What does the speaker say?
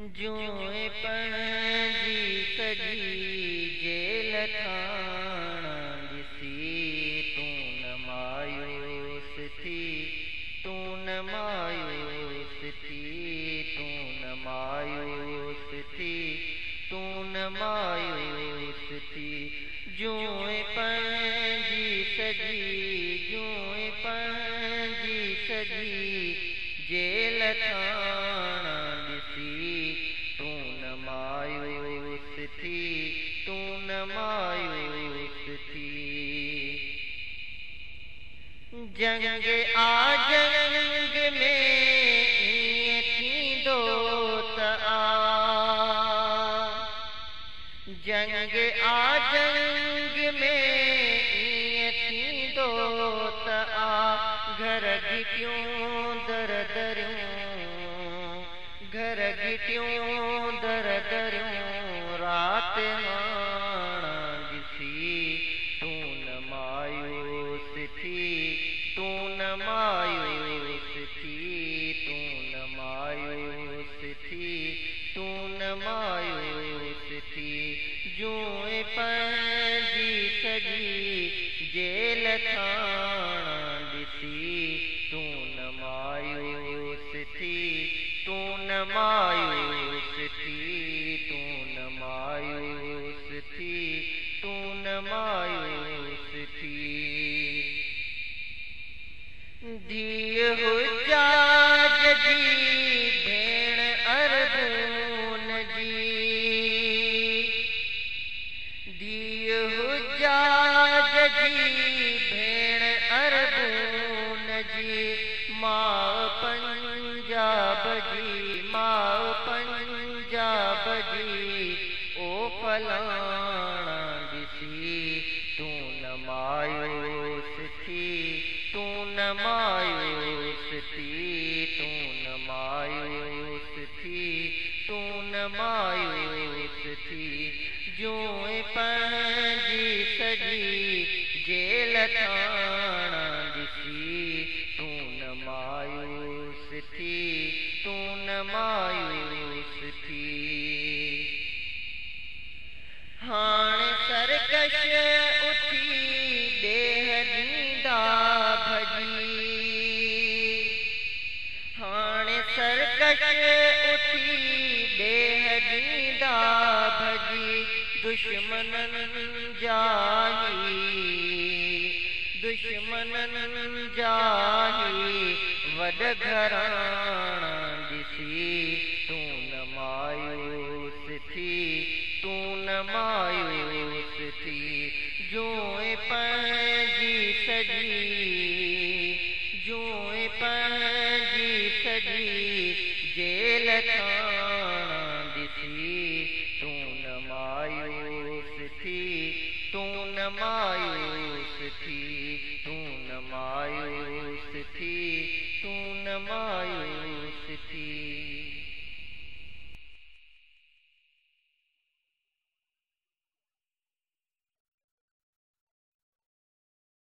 जूं पंहिंजी सॼी जेल थाणा ॾिसी तूं न मायूस थी, तूं न मायूस थी, तूं न मायूस थी, तूं न मायूस थी। जूं पंहिंजी सॼी, जूं पंहिंजी सॼी जेल थाणा ॾिसी तूं न मायूस थी, तूं न मायूस थी। जंग आ जंग में ईअं थींदो त जंग आ जंग में ईअं थींदो त घर गिटियूं दर दरियूं, घर गिटियूं दर दरियूं रात हाणा ॾिसी तूं न मायूस थी, तूं न मायूस थी, तूं न मायूस थी, तूं न मायूस थी। जूं पंहिंजी सॼी जेल थाणा ॾिसी तूं न मायूस थी, तूं न मायूस थी, तूं न मायूस थी, तूं न मायूस थी। धीअ हुजाज जी भेण अरबून जी, धीअ हुजाज जी भेण अरबून जी, मां पंजाब जी, मां पंजाब जी ओ फलाणा ॾिसी तूं न मायूस थी, तूं न मायूस थी, तूं न मायूस थी, तूं न मायूस थी। जूं पंहिंजी सॼी जेल थाणा ॾिसी तूं न मायूस थी, तूं न मायूस थी। हाणे सरकश उथी ॾेह ॾींदा भॼी, हाणे सरकश उथी ॾेह ॾींदा भॼी, दुश्मननि जा दुश्मननि जा वॾ घराणा ॾिसी तूं न मायूस थी, तूं न मायूस थी। जूं पंहिंजी सॼी, जूं पंहिंजी सॼी जेल थाणा ॾिसी तूं न मायूस थी, तूं न मायूस